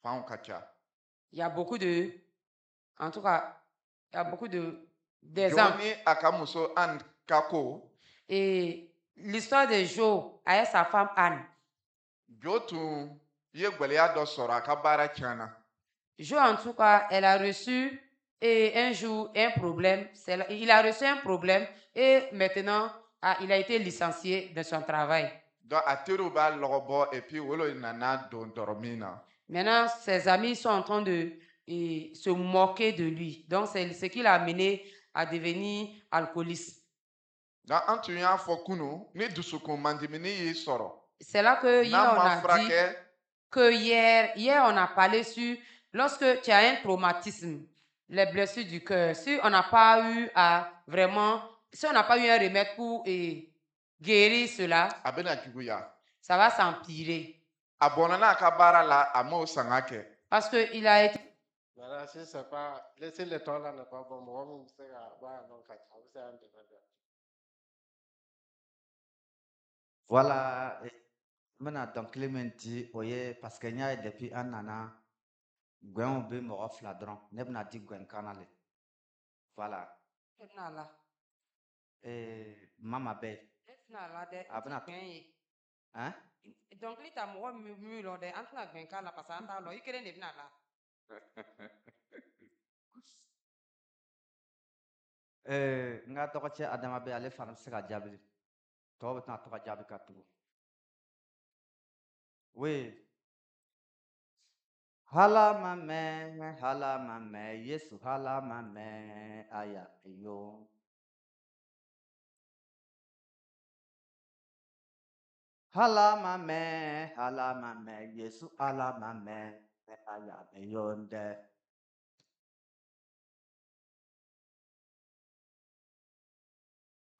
Fan ka ca. Il y a beaucoup de, en tout cas, il y a beaucoup d'exemples. Joni a ka muso Anne ka ko, Et l'histoire de Jo avec sa femme Anne. Jo tun ye gwɛlɛya dɔ sɔrɔ a ka baara tiɲɛna. Jo, en tout cas, elle a reçu un jour un problème. Il a reçu un problème et maintenant, il a été licencié de son travail. Donc a teriw b'a lɔgɔ bɔ et puis wolo nana don dɔrɔ min na. Maintenant, ses amis sont en train de se moquer de lui. Donc, c'est ce qui l'a amené à devenir alcooliste. Donc an tun y'a fɔ kunun ni dusukun mandimini y'i sɔrɔ. C'est là que hier, N'a on ma a dit furakɛ, que hier, on a parlé sur lorsque tu as un traumatisme, les blessures du cœur, si on n'a pas eu si on n'a pas eu un remède pour guérir cela, a bɛna juguya. ça va s'empirer. A bɔnna n'a ka baara la a m'o sanga kɛ. Parce qu'il a été. Voilà, si c'est pas, laissez le temps là n'est pas bon, moi, vous savez, donc, vous savez, Voilà, maintenant donc Clémenti, oye parce que nya depuis un an, gwen be mo fla dron, ne bna di gwen kanale. Voilà. Mama be. Hein? Donc, il t'a mis là, entre la gwen kala parce que là, il kere ne bna là. Nga tɔgɔ cɛ Adama be ale fana bɛ se ka jaabi tɔw bɛ tɛna to ka jaabi ka tugu oui hala ma mɛn Yesu hala ma mɛn aya yo hala ma mɛn Yesu hala ma mɛn aya yo ndɛ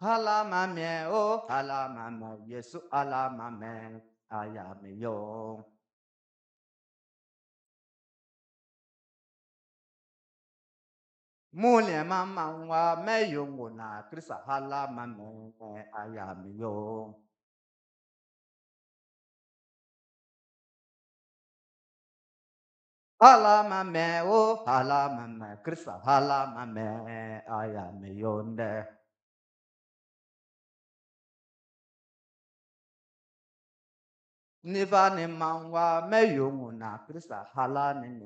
hala ma mɛn o hala ma mɛn Yesu hala ma mɛn aya yo Mulya mama wa meyungu na Krista hala mame ayamiyo. Hala mame o hala mame Krista hala mame ayamiyo nde. Niva ni mangwa meyungu na Krista hala nene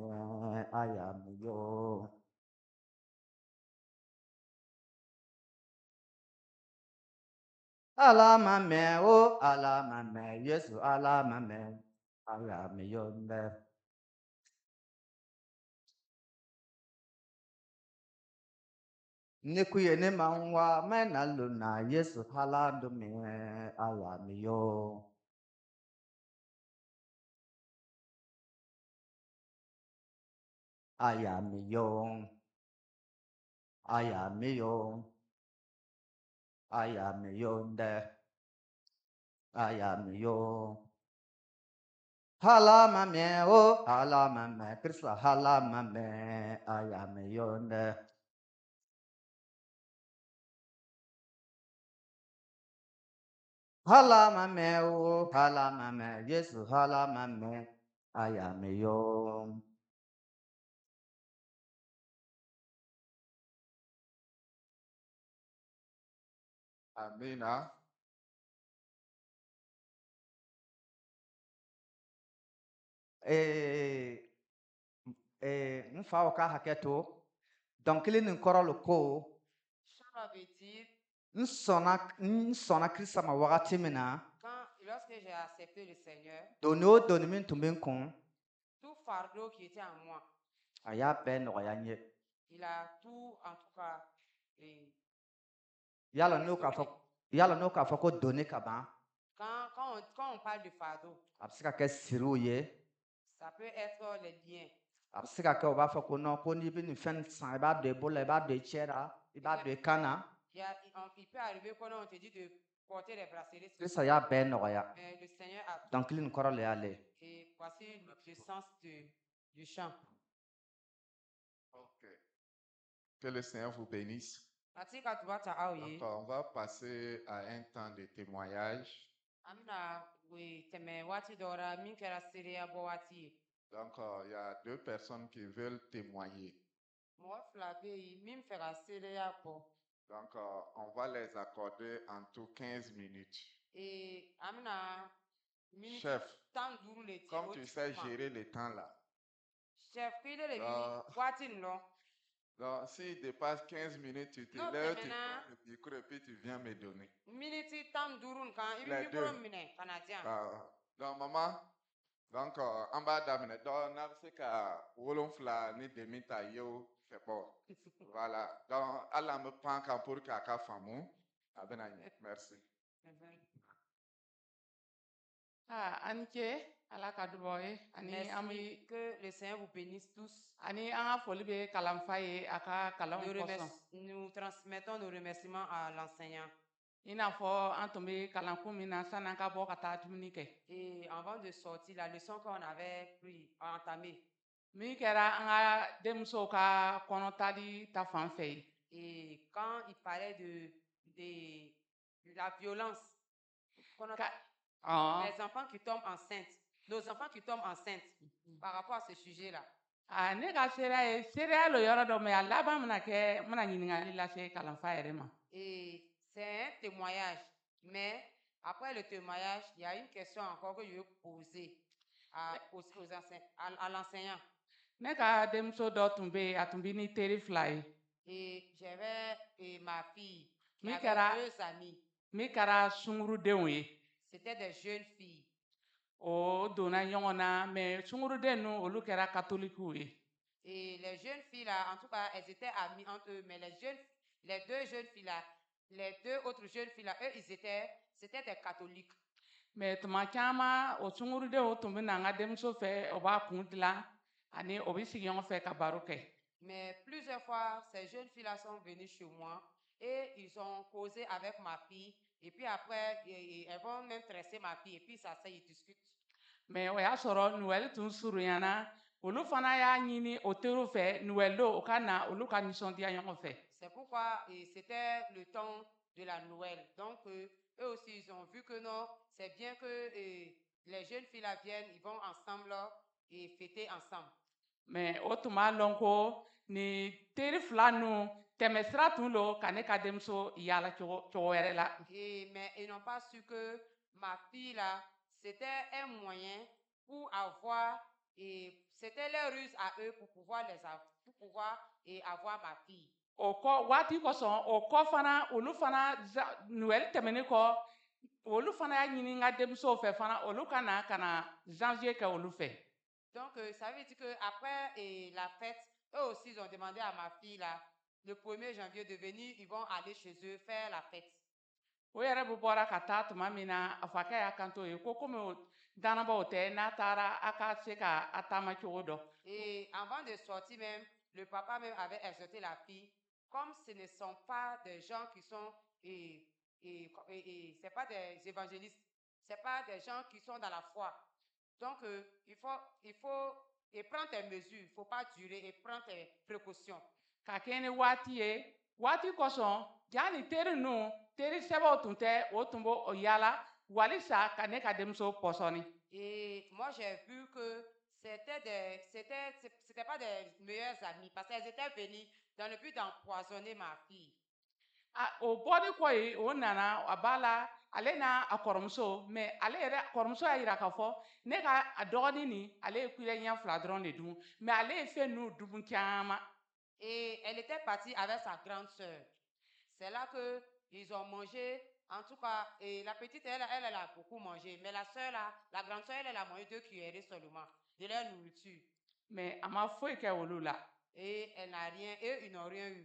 ayamiyo. Alama me o alama me Yesu alama me alama yonde. Nikuye ne mangwa me na luna Yesu halando me alama yo. Ayami yo. Ayami yo. Ayami yonde. Ayami yo. Halama me o halama me Krista halama me ayami yonde. Halama me o halama me Yesu halama me ayami yo. Amina. Nfa o ka hakɛ to dɔnkili nin kɔrɔ lo ko n sɔnna Kirisa ma wagati min na Lorsque j'ai accepté le Seigneur, doni o doni min tun bɛ n kun tout fardeau qui était en moi, a y'a bɛɛ nɔgɔya n ye il a tout, en tout cas, yala n'o k'a fɔ ko doni ka ban quand on parle de fardeau, a bɛ se ka kɛ siriw ye ça peut être les biens. a bɛ se ka kɛ u b'a fɔ ko non ko n'i bɛ nin fɛn san i b'a don i bolo la i b'a don i cɛ la i b'a don i kan na Il peut arriver qu'on te dit de porter les bracelets. Kirisa y'a bɛɛ nɔgɔya Le Seigneur a tout. dɔnkili nin kɔrɔ le y'ale Et voici le sens du chant. Ok. Que le Seigneur vous bénisse. Donc, On va passer à un temps de témoignage. Donc, il y a 2 personnes qui veulent témoigner. Mɔgɔ fila bɛ yen min fɛ ka seereya bɔ. Donc, on va les accorder en tout 15 minutes. An bɛna miniti Chef, 15 de di comme o tu tigi sais ma. gérer le temps là, Chef ko i le de Ah. bi waati nin lɔ. donc s'il dépasse 15 minutes, tu te N'o lèves, tu tɛmɛna prends le micro et puis tu viens me donner. miniti 15 nin kan i bɛ Les mikoro deux. minɛ ka na di yan. Donc, maman, donc, an b'a daminɛ dɔ n'a bɛ se ka 7 ni demi ta ye o, c'est bon. Voilà. Donc, hali an bɛ pan kan pour que a ka faamu, a bɛna ɲɛ. Merci. An ni ce ala ka dugawu ye ani an Merci, bɛ que le Seigneur vous bénisse tous. ani an ka foli bɛ kalanfa ye a ka kalanw kɔsɔn Nous transmettons nos remerciements à l'enseignant. i n'a fɔ an tun bɛ kalanko min na sanni an ka bɔ ka taa dumuni kɛ Et avant de sortir, la leçon qu'on avait entamée, min kɛra an ka denmusow ka kɔnɔtali ta fan fɛ ye et quand il parlait de la violence, qu'on a- les enfants qui tombent enceintes, nos enfants qui tombent enceintes, par rapport à ce sujet-là. ne ka seereya ye seereya lo yɔrɔ dɔ mɛ a laban bɛna kɛ n bɛna ɲininkali lase kalanfa yɛrɛ ma Et c'est un témoignage. Mais après le témoignage, il y a une question encore que je veux poser à l'enseignant. ne ka denmuso dɔ tun bɛ yen a tun bɛ ni teri 2 ye Et j'avais ma fille qui Mi avait kɛra 2 amis. min kɛra sungurudenw ye C'était des jeunes filles. o donna ɲɔgɔn na mɛ sunguruden ninnu olu kɛra katolikiw ye Et les jeunes filles-là, en tout cas, elles étaient amies entre eux. Mais les 2 jeunes filles-là, les 2 autres jeunes filles-là, eux, c'était des catholiques. mɛ tuma caman o sungurudenw tun bɛ na n ka denmuso fɛ o b'a kun dilan ani o bɛ sigi ɲɔgɔn fɛ ka baro kɛ Mais plusieurs fois, ces jeunes filles-là sont venues chez moi et ils ont causé avec ma fille. Et puis après, elles vont même tresser ma fille. Et puis ça, ils discutent. mɛ o y'a sɔrɔ nuwɛli tun surunyana olu fana y'a ɲini o teriw fɛ nuwɛli don o ka na olu ka nisɔndiya ɲɔgɔn fɛ C'est pourquoi c'était le temps de la Noël. Donc, eux aussi, ils ont vu que non, c'est bien que les jeunes filles-là viennent, ils vont ensemble là, et fêter ensemble. mɛ o tun b'a lɔn ko ni teri 2 ninnu tɛmɛsira tun don ka ne ka denmuso yaala cogo wɛrɛ la Mais ils n'ont pas su que ma fille-là, c'était un moyen pour avoir, et c'était leur ruse à eux pour pouvoir avoir ma fille. o kɔ waati kosɔn o kɔ fana olu fana nuwɛli tɛmɛnen kɔ olu fana y'a ɲini n ka denmusow fɛ fana olu ka na janvier kɛ olu fɛ Donc, ça veut dire qu'après la fête, eux aussi, ils ont demandé à ma fille, là, le 1er janvier, de venir, ils vont aller chez eux faire la fête. o yɛrɛ bɛ bɔra ka taa tuma min na a fakɛ y'a kanto ye ko komi dannabaw tɛ n'a taara a ka se ka a taama cogo dɔn Et avant de sortir même, le papa même avait exhorté la fille, comme ce ne sont pas des gens qui sont, c'est pas des évangélistes, c'est pas des gens qui sont dans la foi. Donc, il faut prendre tes mesures, il ne faut pas durer et prendre tes précautions. ka kɛ ni waati ye waati kosɔn jaa ni teri ninnu teri sɛbɛw tun tɛ o tun b'o yaala walisa ka ne ka denmuso pɔsɔni Et moi, j'ai vu que c'était pas des meilleurs amis parce qu'elles étaient venues dans le but d'empoisonner ma fille. o bɔli kɔ ye o nana a b'a la ale n'a a kɔrɔmuso mɛ ale yɛrɛ kɔrɔmuso y'a yira k'a fɔ ne ka a dɔgɔnin nin ale ye kulen ɲɛ 2 dɔrɔn de dun mɛ ale ye fɛn ninnu dun caman Et elle était partie avec sa grande sœur. C'est là que ils ont mangé. En tout cas, et la petite, elle a beaucoup mangé. Mais la sœur, là, la grande sœur, elle a mangé 2 cuillerées seulement de leur nourriture. mɛ a ma foyi kɛ olu la Et elle n'a rien, eux, ils n'ont rien eu.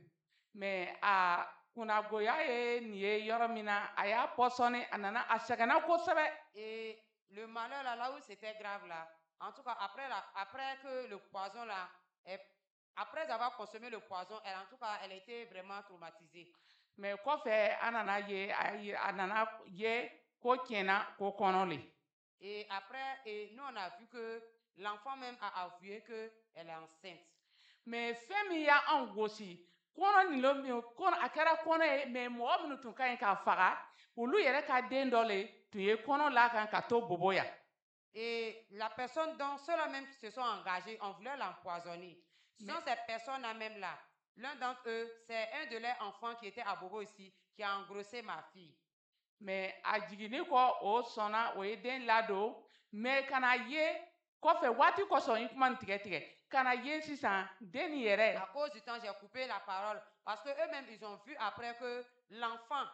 mɛ a kunnagoya ye nin ye yɔrɔ min na a y'a pɔsɔni a nana a sɛgɛnna kosɛbɛ Et le malheur, là où c'était grave, là, en tout cas, après que le poison, là, après avoir consommé le poison, en tout cas, elle était vraiment traumatisée. mɛ kɔfɛ a nana ye ko tiɲɛna ko kɔnɔ le Et après, nous, on a vu que l'enfant même a avoué qu'elle est enceinte. mɛ fɛn min y'anw gosi kɔnɔ nin lo min kɔnɔ a kɛra kɔnɔ ye mɛ mɔgɔ minnu tun ka ɲi k'a faga olu yɛrɛ ka den dɔ le tun ye kɔnɔ la kan ka to bobo yan Et la personne dont ceux-là même qui se sont engagés, on voulait l'empoisonner. Ce sont ces personnes-là même là. L'un d'entre eux, c'est un de leurs enfants qui était à Bobo ici, qui a engrossé ma fille. Mais a jiginni kɔ o sɔnna o ye den ladon mais kana ye kɔfɛ waati kɔsɔn i kuma nin tigɛ kana ye sisan den nin yɛrɛ À cause du temps, j'ai coupé la parole parce que eux-mêmes, ils ont vu après que l'enfant,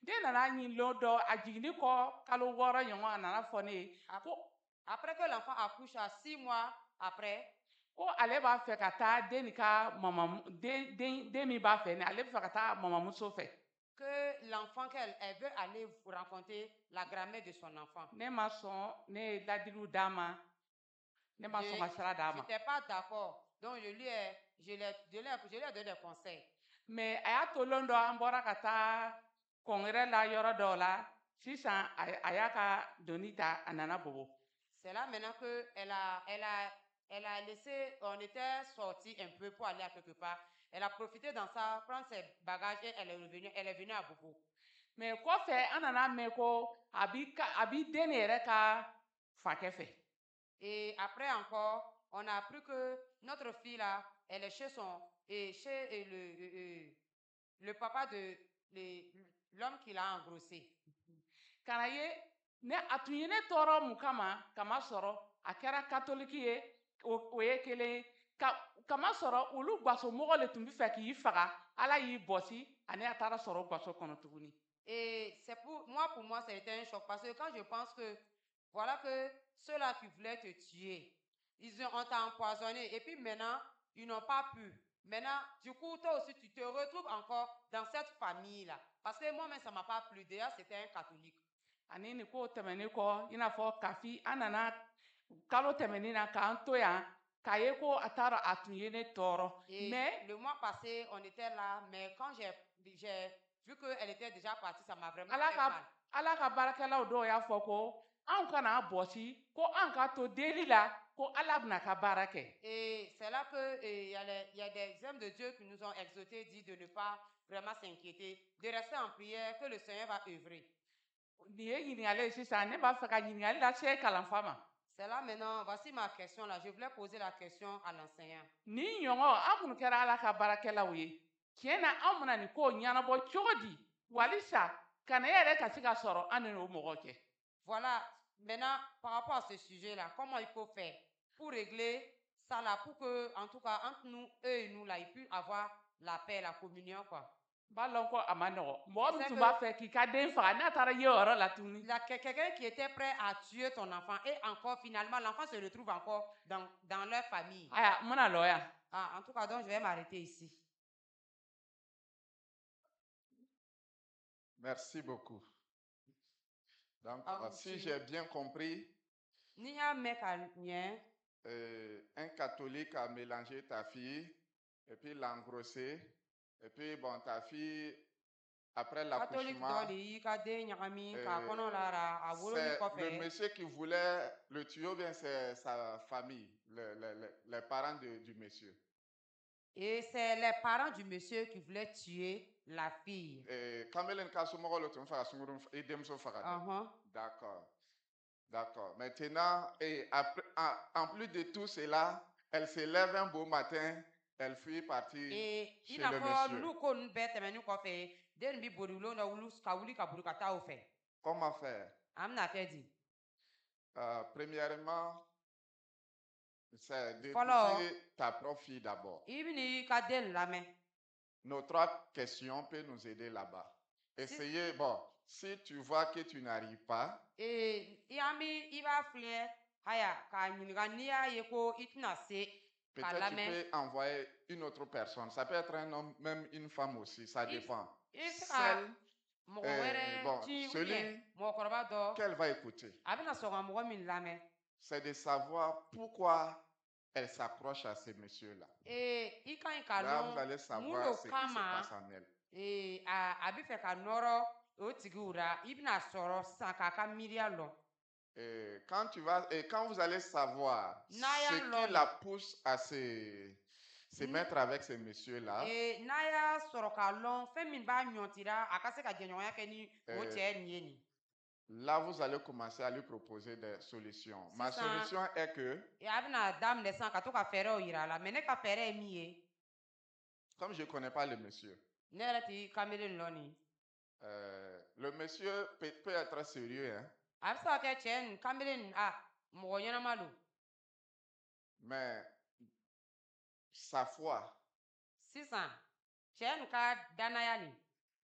den nana ɲinilon dɔ a jiginni kɔ kalo 6 ɲɔgɔn a nana fɔ ne ye ko après que l'enfant accouche à 6 mois après, ko ale b'a fɛ ka taa den nin ka den min b'a fɛ nin ale bɛ fɛ ka taa mamamuso fɛ que l'enfant elle veut aller rencontrer la grand-mère de son enfant. ne ma sɔn ne ye ladiliw d'a ma ne ma sɔn ka sira d'a Je ma n'étais pas d'accord. Donc, je lui ai donné des conseils. mais a y'a tolen dɔ an bɔra ka taa kɔngɛrɛ la yɔrɔ dɔw la sisan a y'a ka doni ta a nana bobo C'est là maintenant elle a laissé, on était sorti un peu pour aller à quelque part. Elle a profité dans ça, prendre ses bagages et elle est venue à Bobo. mais kɔfɛ an nana mɛn ko a bi den nin yɛrɛ ka fakɛ fɛ Et après encore, on a appris que notre fille là, elle est chez le papa de l'homme qui l'a engrossé. kana ye ne a tun ye ne tɔɔrɔ mun kama sɔrɔ a kɛra katoliki ye o ye kelen ye kama sɔrɔ olu gwasomɔgɔ le tun bɛ fɛ k'i faga ala y'i bɔsi ani a taara sɔrɔ gwaso kɔnɔ tuguni Et c'est pour moi, ça a été un choc parce que quand je pense que, voilà que ceux-là qui voulaient te tuer, on t'a empoisonné et puis maintenant, ils n'ont pas pu. Maintenant, du coup, toi aussi, tu te retrouves encore dans cette famille-là. Parce que moi-même, ça ne m'a pas plu. D'ailleurs, c'était un catholique. ani nin ko tɛmɛnen kɔ i n'a fɔ kafi an nana kalo tɛmɛnen na k'an to yan k'a ye ko a t'a dɔn a tun ye ne tɔɔrɔ Et mais le mois passé, on était là, mais quand j'ai vu qu'elle était déjà partie, ça m'a vraiment ala fait ka mal. ala ka baarakɛlaw dɔw y'a fɔ ko anw kana bɔsi ko an ka to deli la ko ala bɛna ka baara kɛ Et c'est là que il y a des hommes de Dieu qui nous ont exhortés, dit de ne pas vraiment s'inquiéter, de rester en prière, que le Seigneur va œuvrer. nin ye ɲininkali ye sisan ne b'a fɛ ka ɲininkali lase kalanfa ma C'est là maintenant, voici ma question là. Je voulais poser la question à l'enseignant. nin ɲɔgɔn an kun kɛra ala ka baarakɛlaw ye tiɲɛ na anw bɛna nin ko ɲɛnabɔ cogo di walisa kana e yɛrɛ ka se ka sɔrɔ an ni o mɔgɔ cɛ Voilà, maintenant, par rapport à ce sujet-là, comment il faut faire pour régler ça là, pour que, en tout cas, entre nous, eux et nous, là, ils puissent avoir la paix, la communion, quoi. b'a lɔn ko a ma nɔgɔ mɔgɔ min C'est tun que- b'a fɛ k'i ka den faga n'a taara ye o yɔrɔ la tuguni Il y a quelqu'un qui était prêt à tuer ton enfant et encore, finalement, l'enfant se retrouve encore dans leur famille. aya n bɛna lɔ yan Ah, en tout cas, donc, je vais m'arrêter ici. Merci beaucoup. Donc, Ah, si si. j'ai bien compris, Ni ya mec à nien, un catholique a mélangé ta fille et puis l'a engrossée. Et puis, bon, ta fille, après catholique l'accouchement, dans les ka de nyami ka euh, kono lara a wolo ni c'est le kofé. monsieur qui voulait le tuer ou bien c'est sa famille, les parents du monsieur. Et c'est les parents du monsieur qui voulaient tuer la fille. Kamelen Kasumoro le tumfa sungurun et demso fagade. Uh-huh. D'accord. D'accord. Maintenant, et après, en plus de tout cela, elle se lève un beau matin, elle fuit partir Et chez il a le fait monsieur. lulu ko nu bete menu kofé. Den bi borulo na wulu ka wuli ka buru kata o fait. Comment faire? Amna fait dit. Premièrement, c'est Follow. d'écouter ta propre fille d'abord. Ibni ka den la main. Nos 3 questions peuvent nous aider là-bas. Essayez, bon, si tu vois que tu n'arrives pas, Et yami il va fleur haya ka nyinga niya yeko itna se ka peut-être la tu main. peux envoyer une autre personne. Ça peut être un homme, même une femme aussi, ça dépend. Et Celle, mo wéré bon, ti celui mo koroba do. qu'elle va écouter, Abina soga mo min la main. c'est de savoir pourquoi elle s'accroche à ce monsieur-là. Et il quand Là, vous kalon allez savoir mulo ce qui se kama passe en elle. et abi fe ka noro o tigura ibna soro sanka miria lo. Et quand vous allez savoir Naya ce qui Loni. la pousse à se mettre avec ce monsieur-là, Et naya soro ka lon fe min ba nyontira akase ka jenyoya ke ni o Eh, che ni. Là, vous allez commencer à lui proposer des solutions. Ma Sisan- solution est que, a bɛna daminɛ sisan ka to ka fɛɛrɛw yira a la mɛ ne ka fɛɛrɛ ye min ye comme je ne connais pas le monsieur, ne yɛrɛ ti kamalen lɔ nin le monsieur peut être sérieux, hein, a bɛ se ka kɛ cɛ nin kamalen nin a mɔgɔ ɲɛnama don mais sa foi sisan cɛ nin ka danaya nin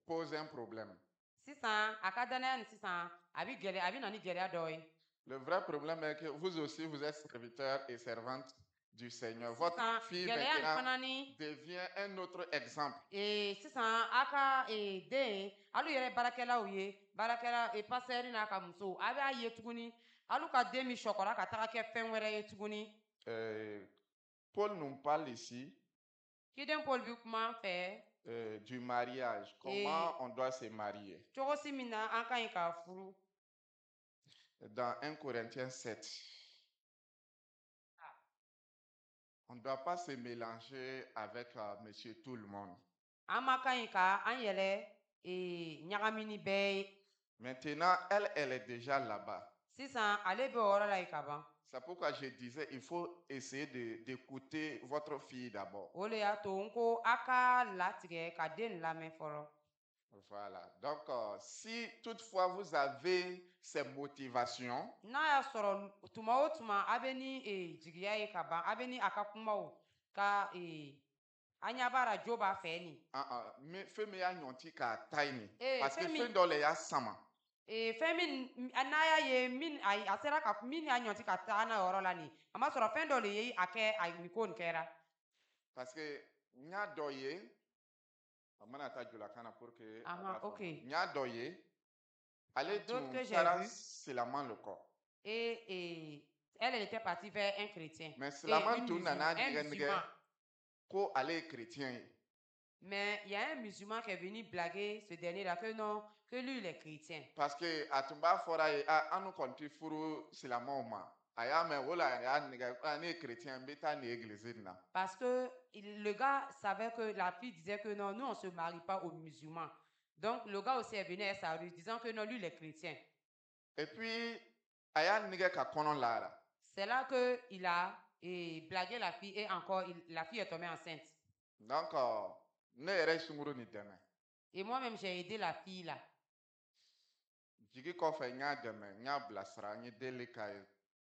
pose un problème. sisan a ka danaya nin sisan a bɛ na ni gɛlɛya dɔ ye Le vrai problème est que vous aussi, vous êtes serviteur et servante du Seigneur. Votre sisan fille gɛlɛya nin maintenant fana ni devient un autre exemple. sisan a ka den alu yɛrɛ baarakɛlaw ye baarakɛla pasɛri n'a ka muso a b'a ye tuguni alu ka den min sɔkɔra ka taga kɛ fɛn wɛrɛ ye tuguni Paul nous parle ici ciden paul bi kuma an fɛ du mariage, comment on doit se marier. cogo si min na an ka ɲi ka furu Dans 1 Corinthiens 7, on ne doit pas se mélanger avec monsieur tout le monde. an ma ka ɲi ka an yɛlɛ ɲagami ni bɛɛ ye Maintenant, elle est déjà là-bas. sisan ale bɛ o yɔrɔ la yen ka ban C'est pourquoi je disais, il faut essayer d'écouter votre fille d'abord. o le y'a to n ko a ka latigɛ ka den nin lamɛn fɔlɔ Voilà. Donc, si toutefois vous avez ces motivations, n'a y'a sɔrɔ tuma o tuma a bɛ ni jigiya ye ka ban a bɛ ni a ka kumaw ka an ɲɛ b'a la jo b'a fɛ nin fɛn min y'a ɲɔnti k'a ta ye nin. Eh, Parce que fɛn min- fɛn dɔ le y'a sama. fɛn min n'a y'a ye min a sera ka min y'a ɲɔti ka taa n'a yɔrɔ la nin a ma sɔrɔ fɛn dɔ le ye a kɛ a nin ko nin kɛra Parce que n y'a dɔ ye, a mana taa jolakan na pour que a Ahan, b'a faamu. ok. N y'a dɔ ye, ale D'autres tun que j'ai taara vu. silaman le kɔ. elle était partie vers un chrétien Mais Et silaman une tun musulman- nana un nɛgɛ nɛgɛ musulman. ko ale ye chrétien ye. Mais il y a un musulman qui est venu blaguer ce dernier-là que non, que lui il est chrétien. Parce que a tun b'a fɔra ye an nu kɔni tɛ furu silamɛw ma. A y'a mɛn o la a y'a nɛgɛ ne ye chrétien n bɛ taa nin église nin na. Parce que le gars savait que la fille disait que non, nous on ne se marie pas aux musulmans. Donc le gars aussi est venu à sa rue disant que non, lui il est chrétien. Et puis a y'a nɛgɛ ka kɔnɔ lara. C'est là qu'il a blagué la fille et encore la fille est tombée enceinte. Donc ne yɛrɛ ye sunkuru nin dɛmɛ. Et moi-même j'ai aidé la fille là. Jigi kɔfɛ n y'a dɛmɛ n y'a bilasira n ye deli k'a ye.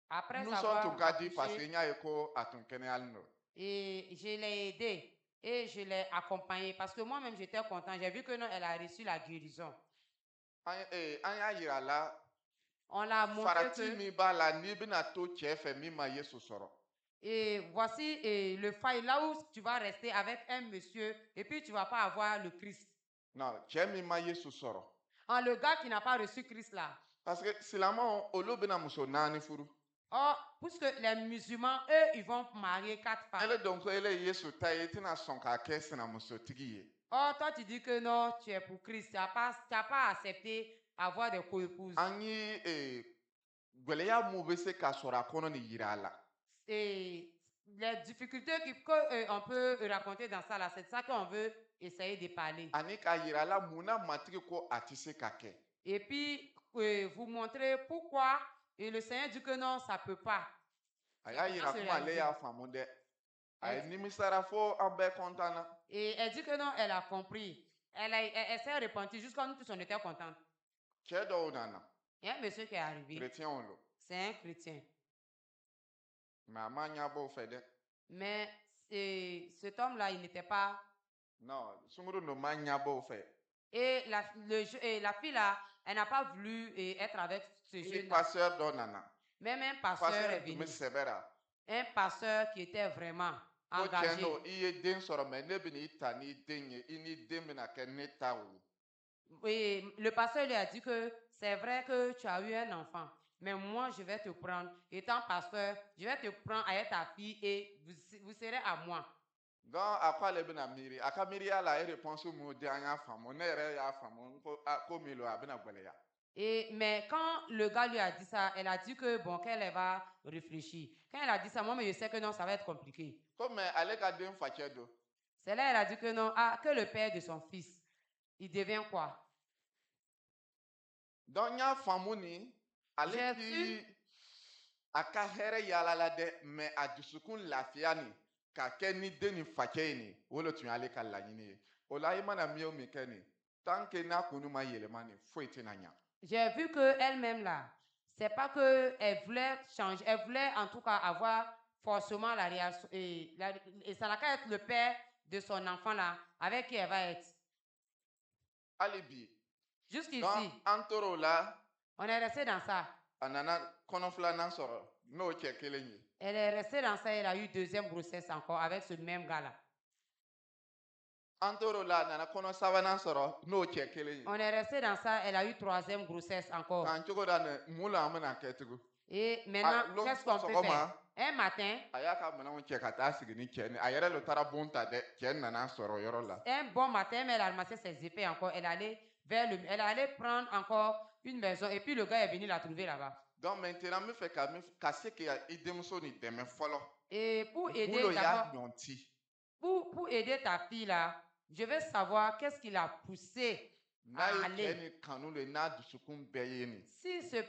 Après Nous sommes savoir tun ka di parce que accouché, n y'a ye ko a tun kɛnɛyalen don. et je l'ai aidée et je l'ai accompagnée parce que moi-même j'étais content. J'ai vu que non, elle a reçu la guérison. An y'a yira la On l'a montré farati que min b'a la n'i bɛna to cɛ fɛ min ma Yesu sɔrɔ. et voici le faille là où tu vas rester avec un monsieur et puis tu vas pas avoir le Christ. Non, cɛ min ma Yesu sɔrɔ. Le gars qui n'a pas reçu Christ là. Parce que silamɛw olu bɛna muso 4 furu. Or, puisque les musulmans, eux, ils vont marier 4 femmes. Ele dɔn ko ele ye Yesu ta ye i tɛna sɔn k'a kɛ sinamusotigi ye. Or, toi, tu dis que non, tu es pour Christ. Tu n'as pas accepté avoir des co-épouses. An ye gwɛlɛya mun bɛ se ka sɔrɔ a kɔnɔ nin yira a la. Et les difficultés qu'on peut raconter dans ça là, c'est ça qu'on veut essayer de parler. Ani k'a yira a la munna matigi ko a tɛ se ka kɛ. Et puis, vous montrer pourquoi et le Seigneur dit que non, ça ne peut pas. A y'a yira se komi ale réaliser. y'a faamu dɛ. A ye nimisara fo an bɛɛ content na. Et elle dit que non, elle a compris. Elle s'est repentie jusqu'à nous tous, on était contents. Cɛ dɔw nana Il y a un monsieur qui est arrivé. chrétienw lo. C'est un chrétien. Mais a ma ɲɛbɔ fɛ dɛ. Mais cet homme-là, il n'était pas... Non, sunkuru no ma ɲɛbɔ fɛ. Et la fille-là, elle n'a pas voulu être avec ce Ni jeune-là. pasteur dɔ nana. Même un pasteur est Pasteur tun venu. bɛ sɛbɛra. Un pasteur qui était vraiment Ko tiɲɛ engagé. don i ye den sɔrɔ mais ne bɛna i ta n'i den ye i ni den bɛna kɛ ne ta o. Et le pasteur lui a dit que c'est vrai que tu as eu un enfant, mais moi je vais te prendre. Étant pasteur, je vais te prendre avec ta fille et vous serez à moi. Donc a ko ale bɛna miiri a ka miiriya la a ye réponse mun di an y'a faamu ne yɛrɛ y'a faamu ko ko min lo a bɛna gwɛlɛya. Mais quand le gars lui a dit ça, elle a dit que bon, qu'elle va réfléchir. Quand elle a dit ça, moi, mais je sais que non, ça va être compliqué. Ko mais ale ka den facɛ don. C'est là elle a dit que non, que le père de son fils, il devient quoi? Donc, il y a famuni, J'ai ale su- ti a ka hɛrɛ yala la dɛ, mais a dusukun lafiya ni ka kɛ ni den ni facɛ ye nin, o le tun y'ale ka laɲini ye. O la i mana min o min kɛ nin, tant que n'a kunu ma yɛlɛma nin, foyi tɛna ɲa. J'ai vu que elle-même là, c'est pas que elle voulait changer, elle voulait en tout cas avoir forcément la réaction et ça n'a qu'à être le père de son enfant là avec qui elle va être. Hali bi, Jusqu'ici, donc an tor'o la, on est resté dans ça. a nana kɔnɔ filanan sɔrɔ n'o cɛ kelen ye. Elle est restée dans ça, elle a eu deuxième grossesse encore avec ce même gars là. An tor'o la a nana kɔnɔ sabanan sɔrɔ n'o cɛ kelen ye. On est resté dans ça, elle a eu troisième grossesse encore. K'an cogo da ne mun la an bɛna kɛ tugun. Et maintenant, qu'est-ce qu'on peut faire? Un matin, A y'a ka minɛnw cɛ ka taa sigi ni cɛ ni a yɛrɛ le taara bon ta dɛ cɛ nana sɔrɔ o yɔrɔ la. un bon matin, mais elle a ramassé ses épées encore. Elle allait elle allait prendre encore une maison et puis le gars est venu la trouver là-bas. Donc maintenant n bɛ fɛ ka se ka i denmuso ni dɛmɛ fɔlɔ. Et pour aider Bolo y'a d'abord, ɲɔn ci. pour aider ta fille là, je veux savoir qu'est-ce qui l'a poussé N'a à ye cɛ aller. ni kanu le n'a dusukun bɛɛ ye nin. Si c'est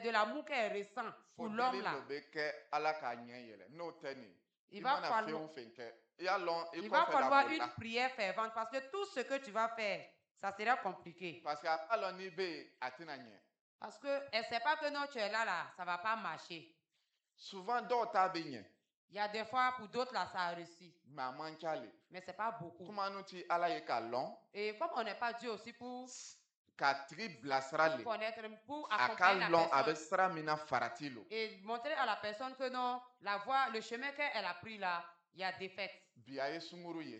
de l'amour qu'elle ressent pour l'homme Fodeli là, le bɛ kɛ Ala k'a ɲɛ yɛlɛ n'o tɛ nin. I il va mana falloir, fɛn o fɛn kɛ i y'a lɔn i il va kɔfɛ falloir la o une la. prière fervente parce que tout ce que tu vas faire, ça sera compliqué. Parce que a b'a lɔn n'i bɛ yen a tɛna ɲɛ. Parce qu'elle ne sait pas que non, tu es là, ça ne va pas marcher. Souvent dɔw ta bɛ ɲɛ Il y a des fois, pour d'autres, là, ça a réussi. mais a man ca le. Mais ce n'est pas beaucoup. Kuma nu ti Ala ye k'a lɔn Et comme on n'est pas Dieu aussi pour k'a tigi bilasira le. connaître, pour A ka accompagner la lɔn a bɛ personne sira min na farati lo. et montrer à la personne que non, la voie, le chemin qu'elle a pris là, il y a des fêtes. Bi a ye sunkuru ye.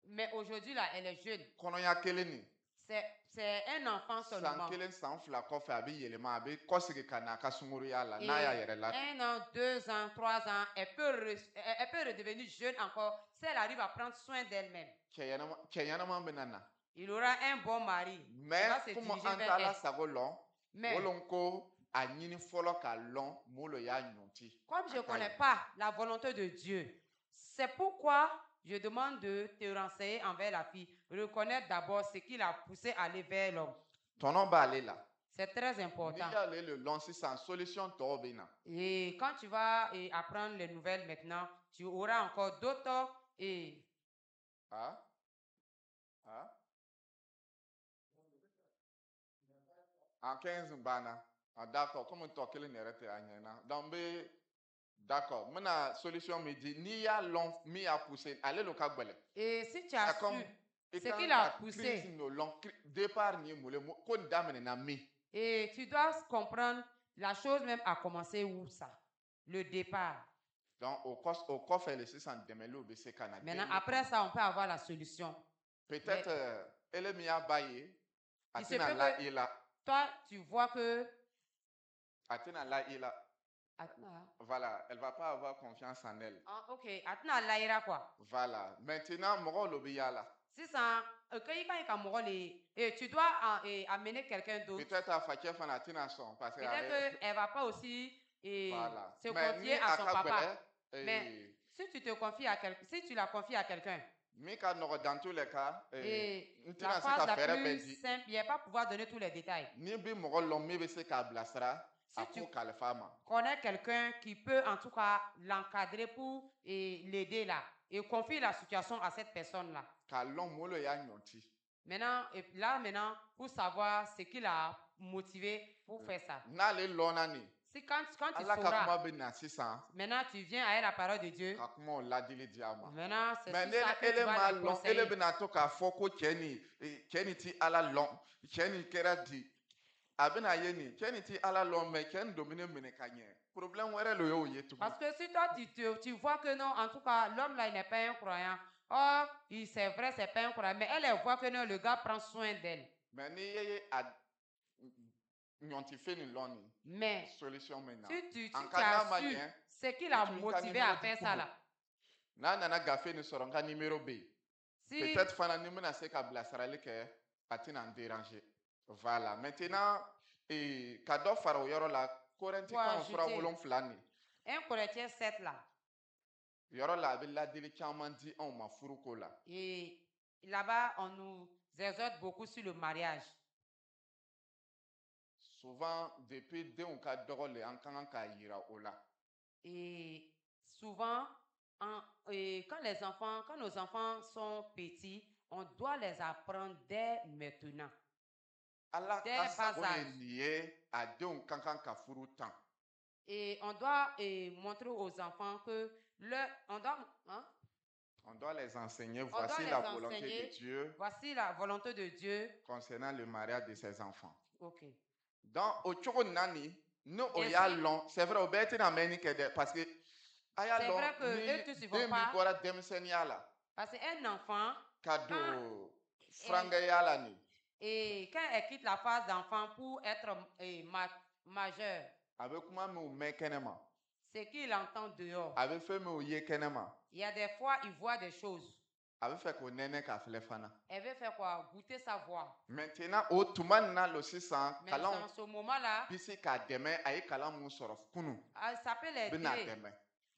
Mais aujourd'hui, là, elle est jeune. Kɔnɔya kelen nin. C'est un enfant San seulement. kelen san fila kɔfɛ a bɛ yɛlɛma a bɛ kɔsegi ka na a ka sunkuruya la n'a y'a yɛrɛ la. 1 an, 2 ans, 3 ans, elle peut redevenir jeune encore si elle arrive à prendre soin d'elle-même. Cɛ ɲɛnama bɛ na na. Il aura un bon mari. Il va Mais se comme diriger an vers t'a la elle. sago lɔn. Mais Wolon ko a ɲini fɔlɔ k'a lɔn mun lo y'a ɲɔn ci. comme je ne connais pas la volonté de Dieu, c'est pourquoi je demande de te renseigner envers la fille. Reconnaître d'abord ce qui l'a poussé à aller vers l'homme. Tɔnɔ b'ale la. C'est très N'i important. y'ale le lɔn sisan solution tɔw bɛ na. Et quand tu vas apprendre les nouvelles maintenant, tu auras encore d'autres. Ah? Ah? En 15 banna. Ah, d'accord. Comme tɔ kelen yɛrɛ tɛ a ɲɛ na. Donc n bɛ d'accord. N bɛna solution min di n'i y'a lɔn min y'a poussé ale le ka gɛlɛn. Et si tu C'est as comme su i ce kan qui l'a ka poussé, crise n'o lɔn départ nin ye mun ye ko nin daminɛna min. et tu dois comprendre la chose même a commencé où ça, le départ. Donc o kɔfɛ le sisan dɛmɛliw bɛ se ka na. Maintenant, après ça, on peut avoir la solution. Peut-être ele min y'a ba ye a Il se tɛna peut la que- i la. Toi, tu vois que A tɛna la i la. Atna. Voilà, elle va pas avoir confiance en elle. Ah, ok, Atna laïra quoi. Voilà. Maintenant mɔgɔw lo bɛ yala. Si ça, tu dois amener quelqu'un d'autre. Peut-être a facɛ fana a tɛna sɔn parce que Peut-être qu'elle ne va pas aussi voilà. se Mais ni confier a à son ka papa. gɛlɛn Mais si tu te confies à si tu la confies à quelqu'un, min ka nɔgɔ dans tous les cas et n la tɛna se phase ka la fɛɛrɛ bɛɛ plus di. simple, il va pas pouvoir donner tous les détails. Ni bi mɔgɔ lɔn min bɛ se k'a bilasira a Si tu k'o kalifa a ma. connais quelqu'un qui peut en tout cas l'encadrer pour l'aider là et confier la situation à cette personne-là. K'a lɔn mun lo y'a ɲɔn ci. Maintenant, maintenant, pour savoir ce qui l'a motivé pour faire ça. N'ale lɔnna nin Si quand tu Ala ka sauras, kuma bɛ na sisan maintenant tu viens avec la parole de Dieu. ka kuma o ladili di a ma. Maintenant, c'est Mais sur ça que tu ele vas m'a le lɔn ele conseiller. bɛna to k'a fɔ ko cɛ nin ti Ala lɔn cɛ nin kɛra di a bɛna ye nin cɛ nin ti Ala lɔn mais cɛ nin don bɛ ne minɛ ka ɲɛ problème wɛrɛ le y'o ye tugun. Parce que si toi, tu vois que non, en tout cas, l'homme là, il n'est pas un croyant. Or, c'est vrai, c'est pas un croyant. Mais elle voit que non, le gars prend soin d'elle. Mais n'i ye a ɲɔntifin nin lɔn nin Mais solution min na si en tu cas n'a as ma su ɲɛ ce qui l'a tu me motivé numéro à di faire ça Kubu. là. n'a nana gafe nin sɔrɔ n ka numéro bɛ yen Si, peut-être fana ni n bɛna se ka bilasirali kɛ a tɛna n déranger voilà maintenant ka dɔ fara o yɔrɔ la Korɛntikanw Faut fura ajouter. 7 nin 1 Corinthiens 7 là. yɔrɔ la a bɛ ladili caman di anw ma furuko la. Et là-bas, on nous exhortent beaucoup sur le mariage. Souvent, depuis denw ka dɔgɔ le an ka kan k'a yira o la. Et souvent, quand nos enfants sont petits, on doit les apprendre dès maintenant. Ala Dès ka bas sago ye âge. nin ye a denw ka kan ka furu tan. Et on doit montrer aux enfants que On doit les enseigner, doit voici les la volonté enseigner. de Dieu Voici la volonté de Dieu. concernant le mariage de ses enfants. Ok. Donc, au cogo nani, nous, on Ainsi- y a long, c'est vrai, on peut être en meni que parce que, aya C'est long, vrai que eux tous, ils vont den mi pas. bɔra denmisɛnniya la, Parce qu'un enfant, ka don furankɛya la nin, et quand elle quitte la phase d'enfant pour être majeur, a bɛ kuma minw mɛn kɛnɛma, c'est qu'il entend dehors. a bɛ fɛn minw ye kɛnɛma, Il y a des fois, il voit des choses. a bɛ fɛ k'o nɛnɛ k'a filɛ fana. Elle veut faire quoi? Goûter sa voix. Maintenant, o tuma nin na lo sisan, Mais kalanw dans ce moment-là, bi se k'a dɛmɛ, a ye kalan mun sɔrɔ kunun, ça peut bɛ n'a l'aider. dɛmɛ.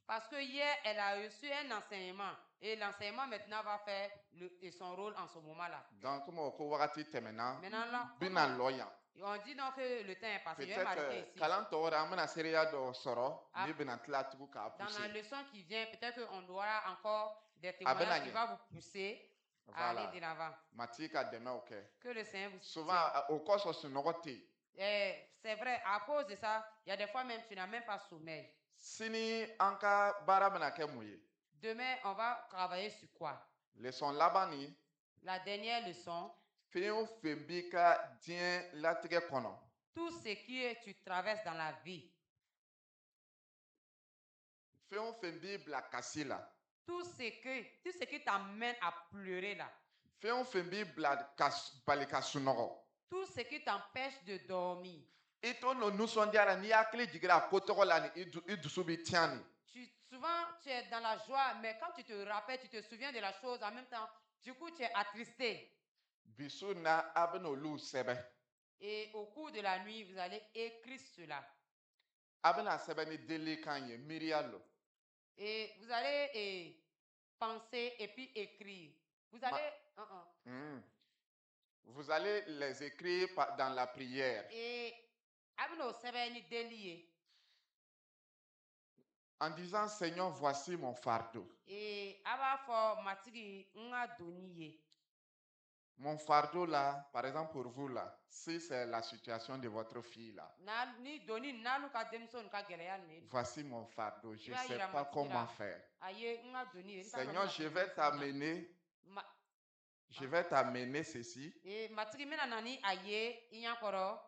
Parce que hier, elle a reçu un enseignement. Et l'enseignement maintenant va faire son rôle en ce moment-là. Donc, comme o ko wagati tɛmɛna, Maintenant, là, bɛ na lɔ yan. on dit donc que le temps est passé. Je vais Peut-être m'arrêter ici. kalan tɔw wɛrɛ an bɛna seereya dɔ sɔrɔ, Ah. min bɛna tila tugun k'a Dans la pousser. leçon qui vient, peut-être qu'on aura encore des Ah, ben, témoignages qui là, vont vous pousser à Voilà. aller de l'avant. Mati ka dɛmɛ o kɛ. Que le Seigneur vous Souvent, soutienne. o kɔsɔn sunɔgɔ tɛ yen. C'est vrai, à cause de ça, il y a des fois même tu n'as même pas sommeil. Sini an ka baara bɛna kɛ mun ye? Demain, on va travailler sur quoi? Leçon laban nin, La dernière leçon, fɛn o fɛn b'i ka diɲɛ latigɛ kɔnɔ, tout ce que tu traverses dans la vie, fɛn o fɛn b'i bila kasi la, tout ce qui t'amène à pleurer là, fɛn o fɛn b'i bali ka sunɔgɔ, tout ce qui t'empêche de dormir, i to n'o nisɔndiya la n'i hakili jigira a ko tɔgɔ la nin i dusu bɛ tiɲɛ nin. souvent tu es dans la joie, mais quand tu te rappelles, tu te souviens de la chose, en même temps, du coup tu es attristé. Bi su in na a bɛna olu sɛbɛn. Et au cours de la nuit, vous allez écrire cela. A bɛna sɛbɛn ni delikan ye miiriya lo. Et vous allez penser et puis écrire. Vous allez... Vous allez les écrire dans la prière. Et abino sebeni délié. En disant, Seigneur, voici mon fardeau. Et abafo matigi nga doniye. Mon fardeau là, par exemple pour vous là, si c'est la situation de votre fille là. Voici mon fardeau, je ne sais pas comment faire. Seigneur, je vais t'amener. Je vais t'amener ceci.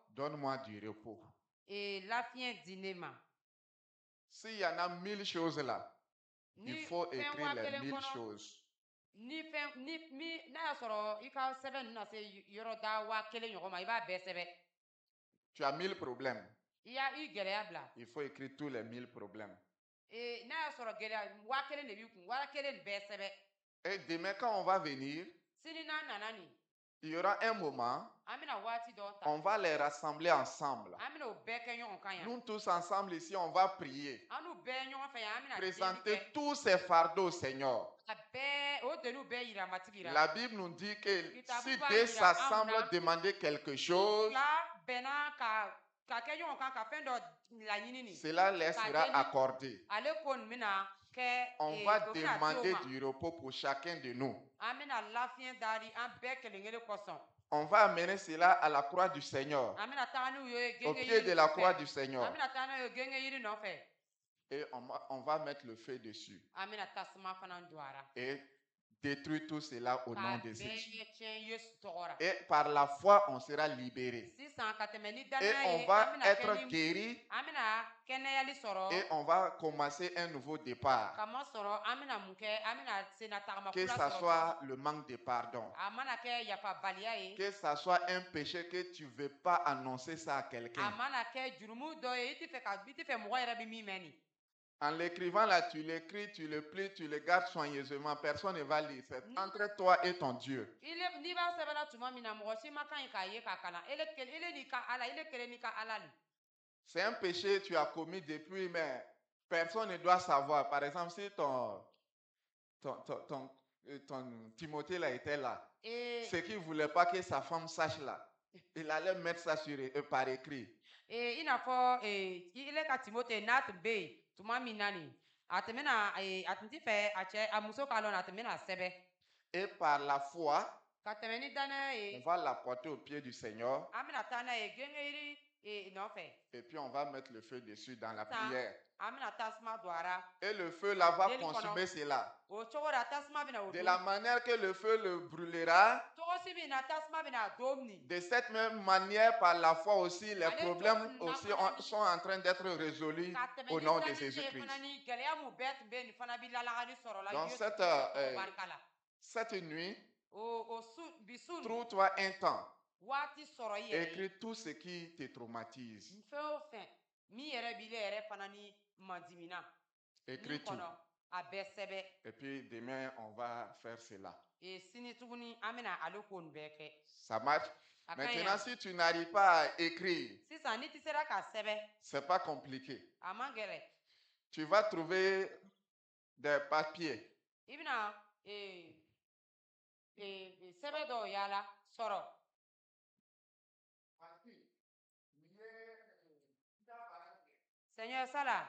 Donne-moi du repos. S'il y en a 1000 choses là, il faut écrire les 1000 choses. Tu as 1000 problèmes. Il faut écrire tous les 1000 problèmes. Et demain, quand on va venir, il y aura un moment, on va les rassembler ensemble. Nous tous ensemble ici, on va prier. Présenter tous ces fardeaux au Seigneur. La Bible nous dit que si Dieu s'assemble demander quelque chose, cela leur sera accordé. On va demander du repos pour chacun de nous. On va amener cela à la croix du Seigneur, au pied de la croix du Seigneur. Et on va mettre le feu dessus. Et détruire tout cela au nom de Jésus. Et par la foi, on sera libéré. Et on va être guéri. Et on va commencer un nouveau départ. Que ce soit le manque de pardon. Que ce soit un péché que tu ne veux pas annoncer ça à quelqu'un. En l'écrivant là, tu l'écris, tu le plies, tu le gardes soigneusement. Personne ne va lire. C'est entre toi et ton Dieu. C'est un péché que tu as commis depuis, mais personne ne doit savoir. Par exemple, si Timothée là était là. Et, C'est qu'il ne voulait pas que sa femme sache là. Il allait mettre ça par écrit. et il n'a pas, il est qu'à Timothée, nat be, tu m'as mis nani. Atemena, atemti fait, amuso kalon, atemena sebe. Et par la foi, Katemeni dana, on va la porter au pied du Seigneur. amena tana, gengeri, non fait. Et puis on va mettre le feu dessus dans la Ça, prière. amena tasma douara. Et le feu là va Deli consumer kono. cela. O chogora tasma bina De odu. la manière que le feu le brûlera, Togosi bina tasma bina domni. de cette même manière, par la foi aussi, les Allez, problèmes togo aussi nafanani. sont en train d'être résolus Katemeni au nom de dani Jésus-Christ. fanani, geleya mu bet ben fana bi lalagani soro la Dans Dieu cette, togo barkala. Cette nuit, O bisun. trouve-toi un temps. Wati soro yere. Écris tout ce qui te traumatise. Mfe o fin. Mi yere bile yere fanani mandimina. Écris Ni tout. kono abesebe. Et puis demain, on va faire cela. E sini tuguni amena aloko nbeke. Ça marche? Akanya. Maintenant, si tu n'arrives pas à écrire, Sisan ni ti sera ka sebe. c'est pas compliqué. Amangere. Tu vas trouver des papiers. Ibina sebe do yala soro. Seigneur Sala.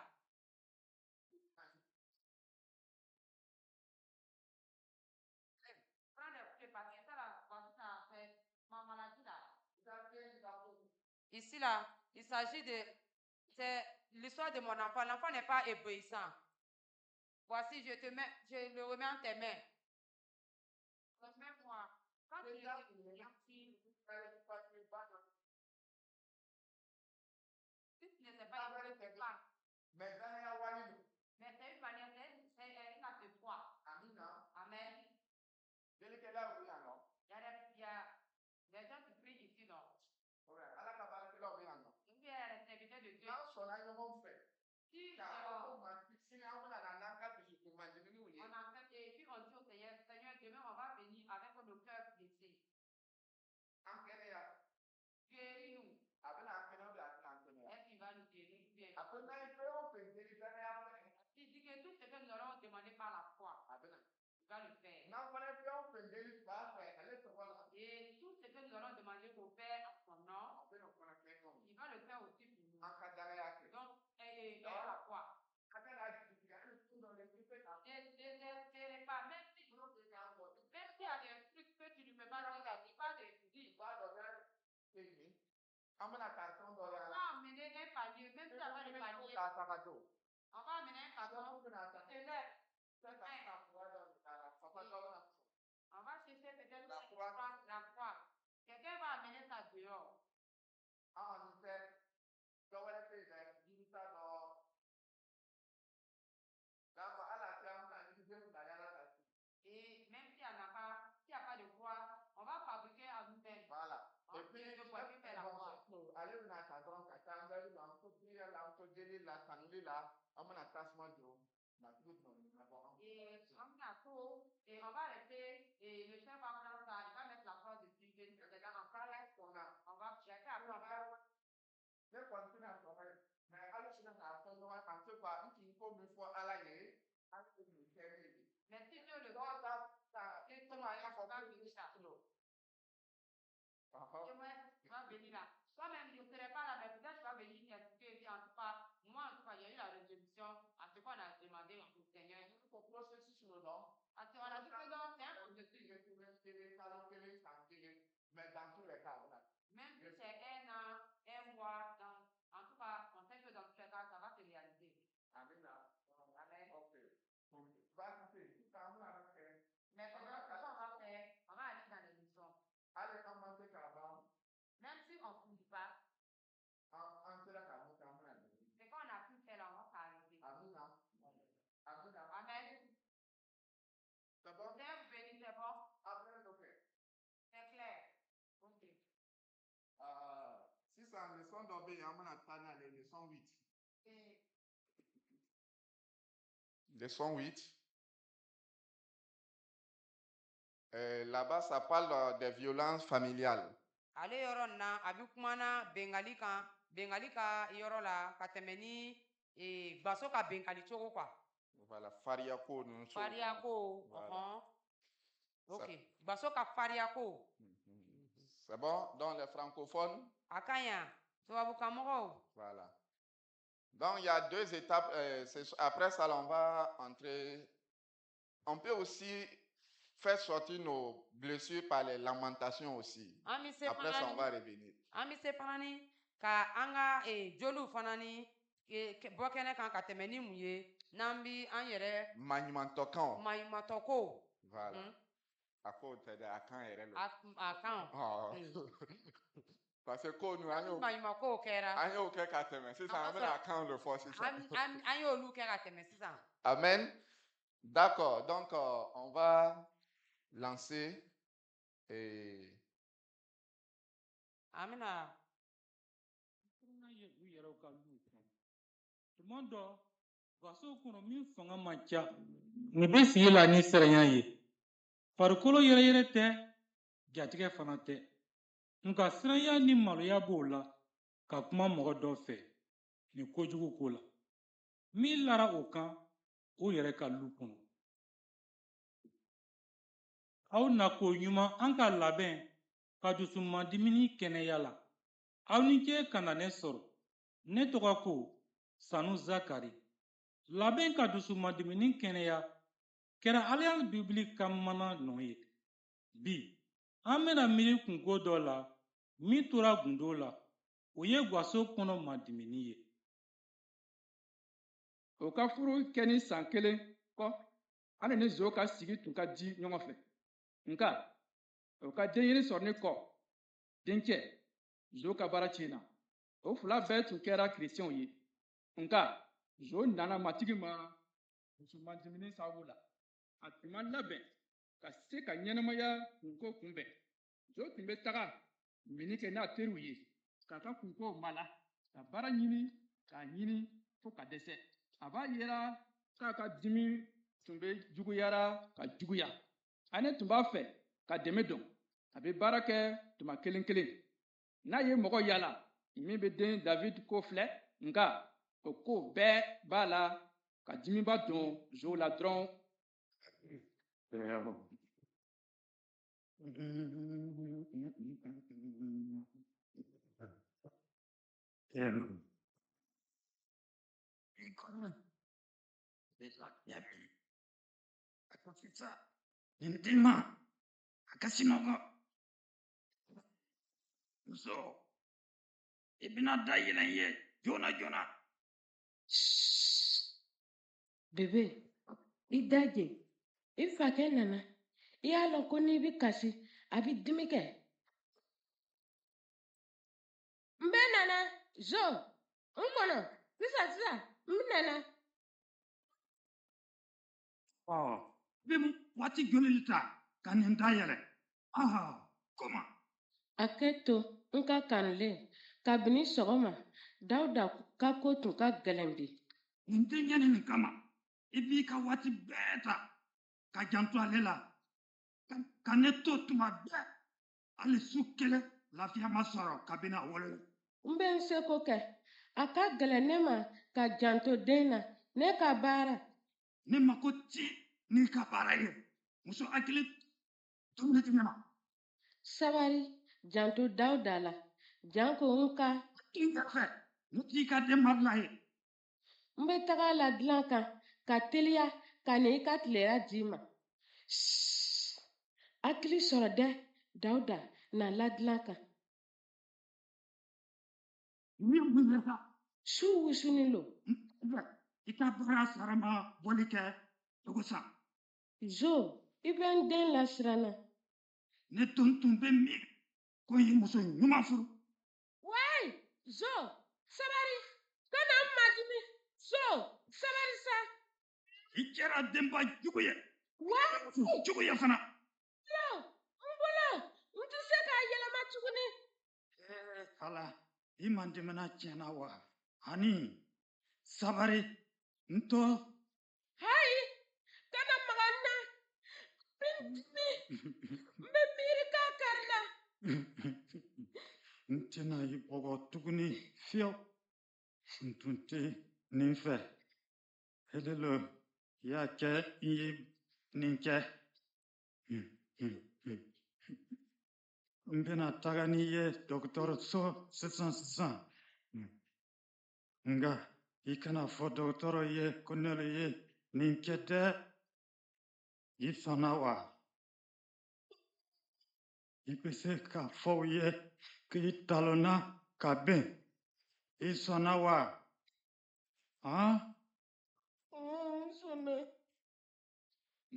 Ici là, il s'agit de c'est l'histoire de mon enfant. L'enfant n'est pas obéissant. Voici, je le remets en tes mains. Remets-moi. Quand tu étais gentil, si tu ne sais pas, il ne fait pas. Mais c'est une manière, c'est une acte de foi. Amen. Il y a des gens qui prient ici, non? Il y a les serviteurs de Dieu. Si on a fait et puis on dit au Seigneur, Seigneur, demain on va venir avec nos cœurs blessés. Guéris-nous. Est-ce qu'il va nous guérir? Il dit que tout ce que nous aurons demandé par la foi, il va le faire. Et tout ce que nous aurons demandé au Père en son nom, il va le faire aussi pour nous. Donc, et la foi. Même s'il y a des trucs que tu ne peux pas dire, il va te dire. On va amener un panier, même si on va le panier. On va amener un carton. On va chercher peut-être la croix. Quelqu'un va amener ça dehors. Et même s'il n'y a pas de croix, on va fabriquer à nous-mêmes. Voilà. Et puis, et on va rester, et le chef va prendre ça, il va mettre la croix dessus, on va checker après, on va. Mais si Dieu le voit, c'est comment il va venir là. Tu vas venir là. Toi-même, je ne serai pas là, mais peut-être tu vas venir m'expliquer. En tout cas, moi, en tout cas, il y a eu la résolution à ce qu'on a demandé au Seigneur. Parce qu'on a dit que non, c'est un processus. Même si c'est un an, un mois, en tout cas, on sait que dans tous les cas, ça va se réaliser. Amen. Mais c'est ce qu'on va faire. On va aller dans l'émission. Même si on ne finit pas, c'est qu'on a pu faire là, on va s'arrêter. Amen. C'est bon? Vous bénissez, c'est bon? C'est clair. Ok. Si c'est en leçon d'obé, on a tana les leçons 8. Leçon 8. Là-bas, ça parle des violences familiales. Ale yɔrɔ nin na a bɛ kumana bengali kan bengali ka yɔrɔ la ka tɛmɛ ni gbaso ka bengali cogo quoi. Voilà, faria ko ninnu so. Fariya ko Voilà. ɔhɔn Ok. Baso ka fariya ko. C'est bon? Donc les francophones, A ka ɲi wa? Tubabukanmɔgɔw. voilà. Donc il y a 2 étapes. Après ça, on va entrer. On peut aussi faire sortir nos blessures par les lamentations aussi. An bɛ se Après ça, fana on va revenir. an bɛ se fana ni ka an ka joliw fana ni bɔ kɛnɛ kan ka tɛmɛ ni mun ye n'an bi an yɛrɛ Maɲumantokan. maɲumantɔ ko. Voilà. À quoi t'es à quand est A kan. Parce que quand nous avons Maɲumankow kɛra. un autre catémé, c'est ça, on a quand le force, c'est ça. An y'olu kɛ ka tɛmɛ sisan. Amen. D'accord. Donc, on va lancer et An bɛna u yɛrɛw ka luw kɔnɔ tuma dɔ gaso kɔnɔ min fanga man ca nin bɛ sigi la ni siranya ye farikolo yɛrɛyɛrɛ tɛ jatigɛ fana tɛ nka siranya ni maloya b'o la ka kuma mɔgɔ dɔ fɛ nin kojugu ko la min lara o kan o yɛrɛ ka lu kɔnɔ aw nako ɲuman an ka labɛn ka dusumandimini kɛnɛya la aw ni ce ka na ne sɔrɔ ne tɔgɔ ko sanu zakari labɛn ka dusumandimini kɛnɛya kɛra alliance biblique ka mana nɔ ye bi an bɛna miiri kunko dɔ la min tora gundo la o ye gaso kɔnɔ mandimini ye o ka furu kɛ ni san 1 kɔ ani ni zo ka sigi tun ka di ɲɔgɔn fɛ nka o ka denɲɛni sɔrɔni kɔ dencɛ zo ka baara tiɲɛna o 2 bɛɛ tun kɛra kerecɛnw ye nka zo nana matigi ma dusumandimini sababu la a tun ma labɛn ka se ka ɲɛnamaya kunko kunbɛn zo tun bɛ taga mini kɛ n'a teriw ye k'a ka kunkow mala ka baara ɲini k'a ɲini fo ka dɛsɛ a b'a yera k'a ka dimi tun bɛ juguyara ka juguya ani tun b'a fɛ ka dɛmɛ dɔn a bɛ baara kɛ tuma kelen kelen n'a ye mɔgɔ yala min bɛ den david ko filɛ nka o ko bɛɛ b'a la ka dimiba don zo la dɔrɔn Nindima akasinoko so ibina da yɛlɛ ye joona joona Bebe, i daje, i fakɛ nana, i y'a lɔn ko n'i bi kasi, a bi dimi kɛ. N bɛ nana, zo, n kɔnɔ, sisan, n bɛ nana. bɛ waati joli ta ka nin da yɛlɛ koma A kɛ to n ka kanilen, kabini sɔgɔma, Dawuda ka ko tun ka gɛlɛn bi. nin tɛ ɲɛni nin kama i b'i ka waati bɛɛ ta ka janto ale la ka ne to tuma bɛɛ hali su kelen lafiya ma sɔrɔ kabini a wolola N bɛ n seko kɛ, a ka gɛlɛn ne ma ka janto den na, ne ka baara. ne mako ti n'i ka baara ye muso hakili dumuni tɛ ɲɛna Sabari, janto Dawuda la, janko n ka. i fɛ ne t'i ka den marila ye N bɛ taga a la dilan kan ka teliya ka na i ka tilera d'i ma. Hakili sɔrɔ dɛ, Dawuda na ladilan kan. min wulila Su wusunin lo. i ka baara sarama bɔli kɛ cogo sa Zo, i bɛ n den lasiranna. ne tun bɛ min ko n ye muso ɲuman furu Wai, Zo, sabari, kana n madimi. Zo, sabari sa. i kɛra denba jugu ye Wai, jugu ye fana Zo, n bolo, n tɛ se k'a yɛlɛma tuguni. ala i man dɛmɛna tiɲɛna wa ani sabari n to Hayi, kana maga n na. N bɛ dimi, n bɛ miiri k'a karila. n tɛna i bɔgɔ tuguni fiyewu n tun tɛ nin fɛ helelo i y'a kɛ i ye nin kɛ N bɛna taga n'i ye dɔgɔtɔrɔso sisan. Nga i kana fɔ dɔgɔtɔrɔ ye ko ne ye nin kɛ dɛ. I sɔnna wa? I bɛ se k'a fɔ u ye k'i talonna ka bɛn. I sɔnna wa? Sɔnna.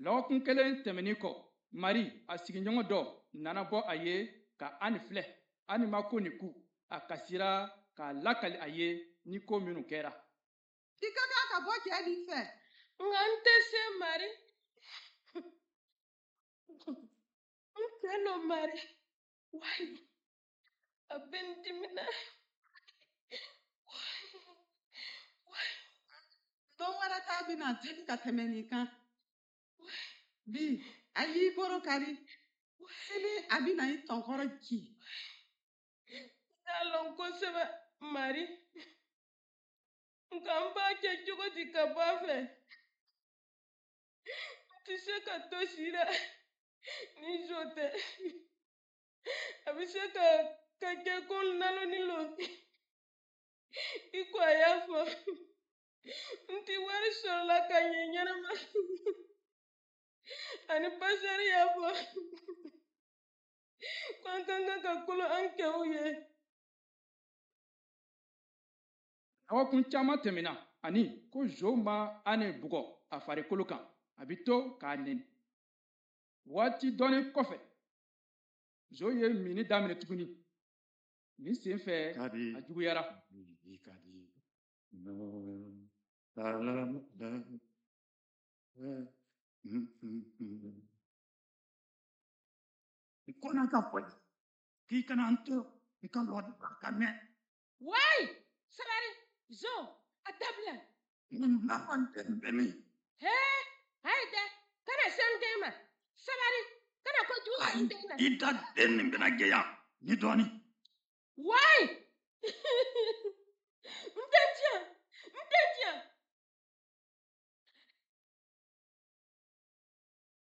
lɔgɔkun kelen tɛmɛnin kɔ mari a sigiɲɔgɔn dɔ nana bɔ a ye ka ani filɛ ani ma ko ni ku a kasira k'a lakali a ye ni ko minnu kɛra. I ka kan ka bɔ cɛ nin fɛ. Nka n tɛ se mari. N tɛ nɔ mari. Wayi, a bɛ n dimina. Don wɛrɛ t'a bɛna teli ka tɛmɛ nin kan. Bi a y'i bolo kari. Sini a bɛna i tɔnkɔrɔ ci. N t'a lɔn kosɛbɛ mari. Nka n b'a kɛ cogo di ka bɔ a fɛ. N tɛ se ka to si la ni jo tɛ. A bɛ se ka kɛ ko naloni lo. I ko a y'a fɔ. N tɛ wari sɔrɔla ka ɲɛ ɲɛnama. Ani pasɛri y'a fɔ ko an ka kan ka kolo an kɛw ye. lɔgɔkun caman tɛmɛna ani ko zo ma ani bugɔ a farikolo kan a bɛ to k'a nɛni. waati dɔɔni kɔfɛ zo ye minni daminɛ tuguni. nin sen fɛ a juguyara. N kɔnna ka fɔ k'i kana n to n ka lɔdi ka mɛn. Wayi, sabari, zo, a dabila. Nin laban tɛ n bɛ min. Hee, ayi dɛ, kana se n den ma. Sabari, kana kojugu kɛ n den na. I da den nin bɛna jɛya ni dɔɔni. Wayi, n tɛ tiɲɛ.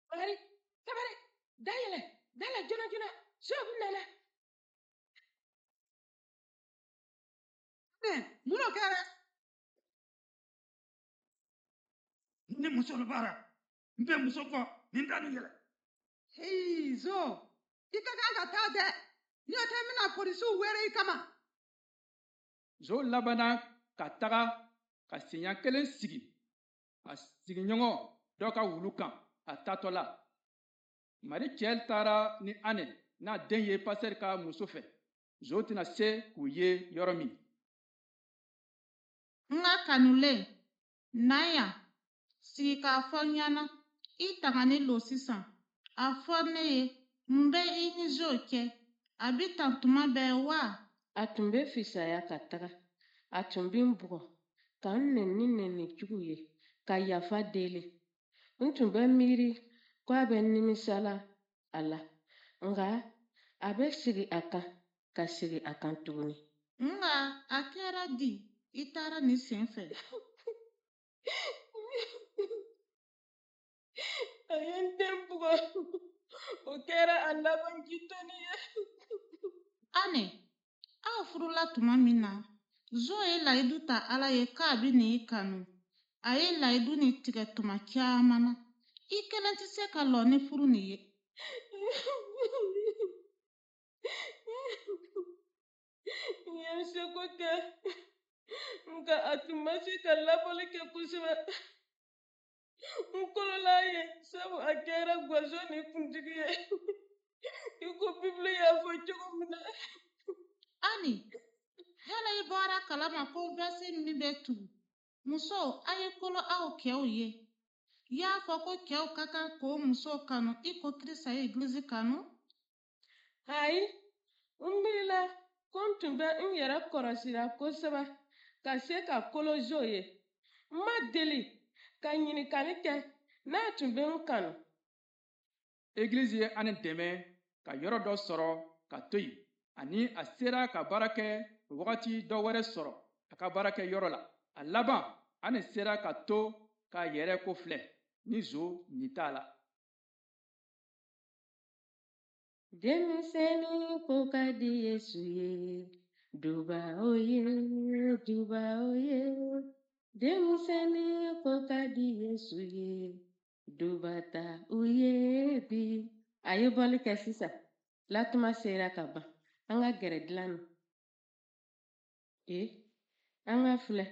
Sabari, dayɛlɛ joona, zo bɛ nana. Mun n'o kɛra? Ni muso bara n bɛ muso kɔ nin da nin yɛlɛ. Zo, i ka kan ka taa dɛ. N'o tɛ n bɛna polisiw wele i kama. zo labanna ka taga ka senɲɛ kelen sigi a sigiɲɔgɔn dɔ ka wulu kan a taatɔ la. mari cɛ taara ni ani n'a den ye pasɛri ka muso fɛ. zo tɛna se k'u ye yɔrɔ min. N ka kanulen, na yan sigi k'a fɔ n ɲɛna i tangani lo sisan. A fɔ ne ye n bɛ i ni zo cɛ a bɛ tan tuma bɛɛ wa? A tun bɛ fisaya ka taga. A tun bɛ n bugɔ ka n nɛni jugu ye ka yafa deli. N tun bɛ miiri ko a bɛ nimisala a la. Nka a bɛ sigi a kan ka sigi a kan tuguni. Nka a kɛra di i taara nin sen fɛ? A ye n den bugɔ. O kɛra a laban jitɔni ye. Ani, aw furula tuma min na zo ye layidu ta ala ye k'a bɛ n'i kanu. A ye layidu nin tigɛ tuma caman na. I kelen tɛ se ka lɔ ni furu nin ye. N ye n seko kɛ nka a tun ma se ka labɔli kɛ kosɛbɛ. N kolola a ye sabu a kɛra gwazo ni kuntigi ye. I ko Bibili y'a fɔ cogo min na. Ani, hɛrɛ i bɔra kalama ko vɛsi min bɛ tugu. Musow, a ye kolo aw cɛw ye. Y'a fɔ ko cɛw ka kan k'o muso kanu i ko Kirisa ye Egilizi kanu? Ayi, n miirila ko n tun bɛ n yɛrɛ kɔrɔsira kosɛbɛ ka se ka kolo zo ye. N ma deli ka ɲininkali kɛ n'a tun bɛ n kanu. egilizi ye ani dɛmɛ ka yɔrɔ dɔ sɔrɔ ka to yen. ani a sera ka baara kɛ wagati dɔ wɛrɛ sɔrɔ a ka baarakɛ yɔrɔ la. a laban ani sera ka to k'a yɛrɛ ko filɛ ni zo nin t'a la. Denmisɛnnin ko ka di Yesu ye, duba o ye, duba o ye. Denmisɛnnin ko ka di Yesu ye, duba ta u ye bi. A ye bɔli kɛ sisan, latuma sera ka ban. An ka gɛrɛ dilan na. An ka filɛ.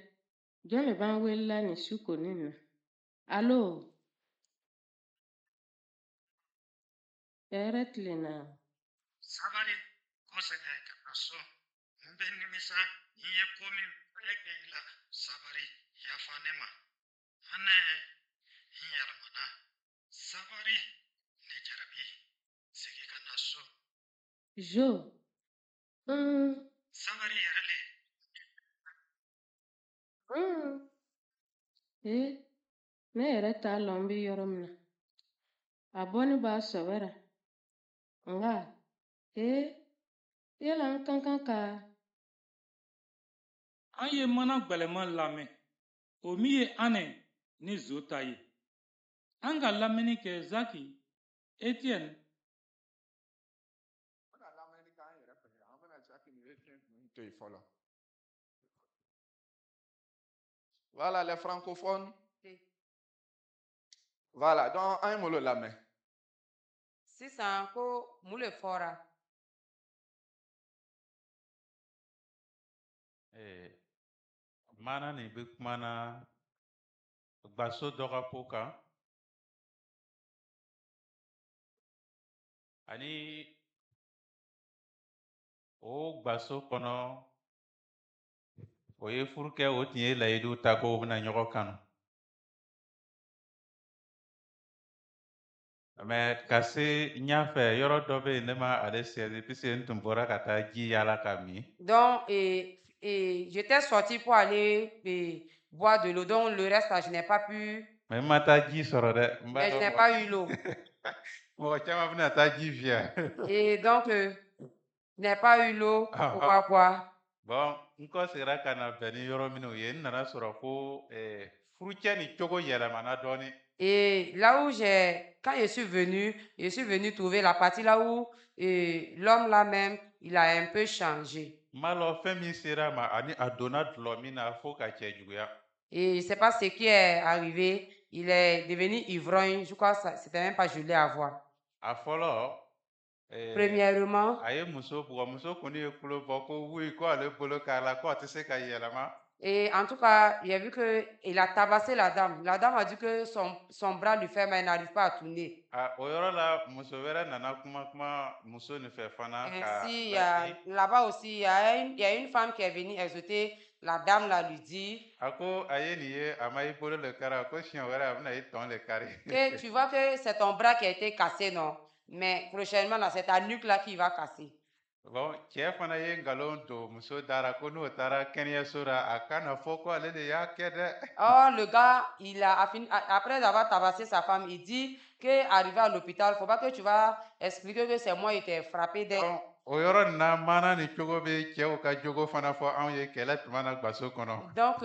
Jɔn de b'an welela nin su konin na? Alo, hɛrɛ tilenna. Sabari kosɛbɛ ka na so. N bɛ nimisa n ye ko min bɛɛ kɛ i la. Sabari yafa ne ma. Anɛ n yɛlɛmana. Sabari ne jarabi. Segin ka na so. Jo. Sabari yɛrɛ le. Ne yɛrɛ t'a lɔn n bɛ yɔrɔ min na. A bɔni b'a sɔbɛra. Nka, yala n ka kan ka An ye mana gwɛlɛman lamɛn. O min ye Anɛ ni Zo ta ye. An ka lamɛnni kɛ Zaki, Etienne, Bɛna lamɛnni kɛ an yɛrɛ fɛ. An bɛna Jacques ni Etienne ninnu to yen fɔlɔ. Voilà les francophones. Voilà, donc an ye mun le lamɛn? Sisan ko mun le fɔra? Mana nin bɛ kuma na gbaso dɔ ka ko kan ani o gbaso kɔnɔ o ye furu kɛ o tun ye layidu ta ko o bɛna ɲɔgɔn kanu. Mais ka se ɲɛfɛ yɔrɔ dɔ bɛ yen ne ma ale sɛzi puisque n tun bɔra ka taa ji yaala ka min. Donc, j'étais sortie pour aller boire de l'eau. Donc, le reste, là, je n'ai pas pu. Mais n ma taa ji sɔrɔ dɛ. Mais je n'ai pas eu l'eau. Mɔgɔ caman bɛna taa ji fiyɛ. Et donc, je n'ai pas eu l'eau pour pouvoir boire. Bon, n kɔ seginna ka na bɛn ni yɔrɔ minnu ye n nana sɔrɔ ko furucɛ ni cogo yɛlɛmana dɔɔni. Et là où quand je suis venue trouver la partie là où l'homme là même, il a un peu changé. Malo fɛn min sera ma ani a donna dulɔ min na fo ka cɛ juguya. Et je ne sais pas ce qui est arrivé. Il est devenu ivrogne. Je crois que c'était même pas joli à voir. A fɔlɔ. Premièrement. A ye muso bugɔ muso kɔni ye kulo bɔ ko oui ko ale bolo k'a la ko a tɛ se ka yɛlɛma. Et en tout cas, il a vu qu'il a tabassé la dame. La dame a dit que son bras lui fait mal, il n'arrive pas à tourner. O yɔrɔ la muso wɛrɛ nana kuma muso nin fɛ fana. Ainsi, là-bas aussi, il y a une femme qui est venue exhorter la dame là, lui dit a ko a ye nin ye a ma i bolo le kari a ko siɲɛ wɛrɛ a bɛna i tɔn le kari. Que tu vois que c'est ton bras qui a été cassé, non? Mais prochainement, là, c'est ta nuque là qui va casser. Bon, cɛ fana ye ngalon don muso dara ko n'o taara kɛnɛyaso la a kana fɔ ko ale de y'a kɛ dɛ. Oh, le gars, après avoir tabassé sa femme, il dit qu'arrivé à l'hôpital, il ne faut pas que tu vas expliquer que c'est moi qui t'ai frappé d'elle. O yɔrɔ nin na mana ni cogo bɛ cɛw ka jogo fana fɔ anw ye kɛlɛ tuma na gbaso kɔnɔ. Donc,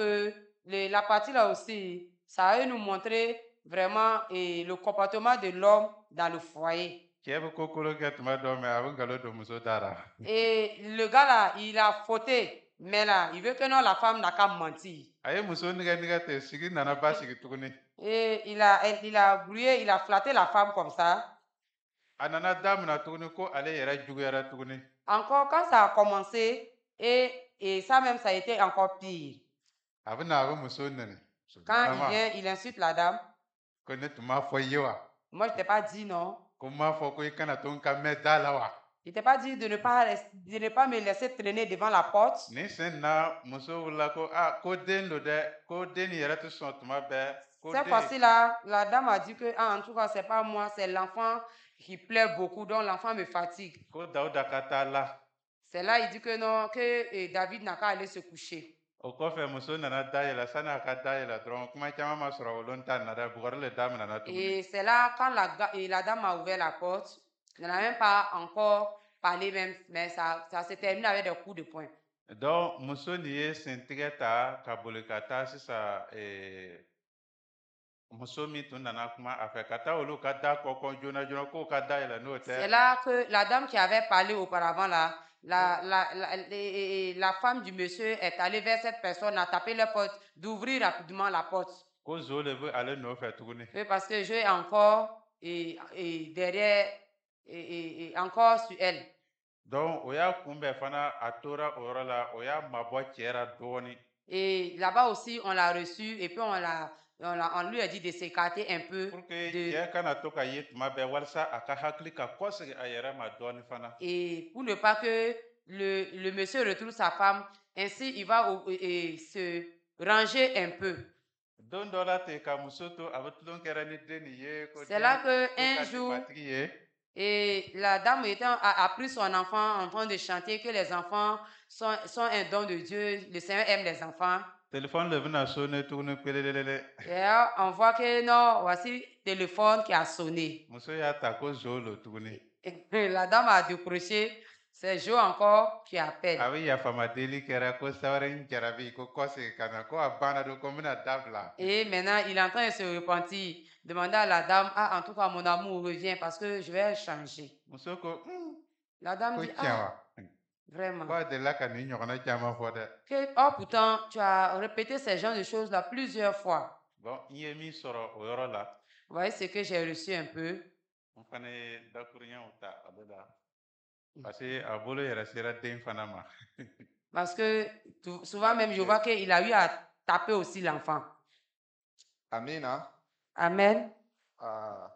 la partie là aussi, ça va nous montrer vraiment le comportement de l'homme dans le foyer. Cɛ bɛ ko kolo kɛ tuma dɔ mais a bɛ ngalon don muso dara. Et le gars là, il a fauté, mais là, il veut que non, la femme n'a qu'à mentir. A ye muso nɛgɛ ten sigi nana ba sigi tuguni. Et il a brouillé, il a flatté la femme comme ça. A nana daminɛ tuguni ko ale yɛrɛ juguyara tuguni. Encore quand ça a commencé, et ça même, ça a été encore pire. A bɛ na a bɛ muso nɛni. Quand il vient, il insulte la dame. Ko ne tun m'a fɔ i ye wa. Moi, je t'ai pas dit non. Ko n m'a fɔ ko i kana to n ka mɛn da la wa. Je t'ai pas dit de ne pas me laisser traîner devant la porte. Ni sen na muso wulila ko ko den don dɛ ko den ni yɛrɛ tɛ sɔn tuma bɛɛ. Cette fois-ci-là, la dame a dit que en tout cas, c'est pas moi, c'est l'enfant qui pleure beaucoup, donc l'enfant me fatigue. Ko Dawuda ka taa la. C'est là il dit que non, que David n'a qu'à aller se coucher. O kɔfɛ muso nana da yɛlɛ sani a ka da yɛlɛ dɔrɔn kuma caman ma sɔrɔ wolon ta na dɛ bugɔri le daminɛ na tuguni. Et c'est là quand la dame a ouvert la porte, elle n'a même pas encore parlé même, mais ça s'est terminé avec des coups de poing. Donc muso nin ye sentigɛ ta ka boli ka taa sisan muso min tun nana kuma a fɛ ka taa olu ka da kɔkɔ joona joona k'o ka da yɛlɛ n'o C'est tɛ là que la dame qui avait parlé auparavant, là, la femme du monsieur est allée vers cette personne, a tapé la porte, d'ouvrir rapidement la porte. ko nso le bɛ ale nɔfɛ tuguni. Et parce que je est encore derrière, encore sur elle. donc o y'a kunbɛn fana a tora o yɔrɔ la o y'a mabɔ cɛ la dɔɔni. Et là-bas aussi, on l'a reçu et puis on lui a dit de s'écarter un peu. pour que cɛ kana to ka ye tuma bɛɛ walasa a ka hakili ka kɔsegi a yɛrɛ ma dɔɔni fana. Et pour ne pas que le monsieur retrouve sa femme, ainsi il va se ranger un peu. don dɔ la ten ka muso to a bɛ tulon kɛra ni den nin ye. C'est là qu'un jour, et la dame a pris son enfant en train de chanter que les enfants sont un don de Dieu, le Seigneur aime les enfants. téléphone le bɛna sonner tuguni pelelelele. Et là, on voit que non, voici le téléphone qui a sonné. muso y'a ta ko nso lo tuguni. La dame a décroché, c'est Jo encore qui appelle. a bɛ yafama deli kɛra ko sawɛrɛ n jarabi ko kɔsegi ka na ko a banna don ko n bɛna dabila. Et maintenant, il est en train de se repentir. Demander à la dame, ah, en tout cas, mon amour revient parce que je vais changer. muso ko La dame ko dit, tiɲɛ ah, wa. vraiment. ko a delila ka nin ɲɔgɔnna caman fɔ dɛ. Oh, pourtant, tu as répété ces genres de choses-là plusieurs fois. bon n ye min sɔrɔ o yɔrɔ la. Vous voyez ce que j'ai reçu un peu. n fana ye dakuruɲɛw ta ale la. parce que a bolo yɛrɛ sera den fana ma. Parce que souvent même, je vois qu'il a eu à taper aussi l'enfant. Amina. Amen. Ah,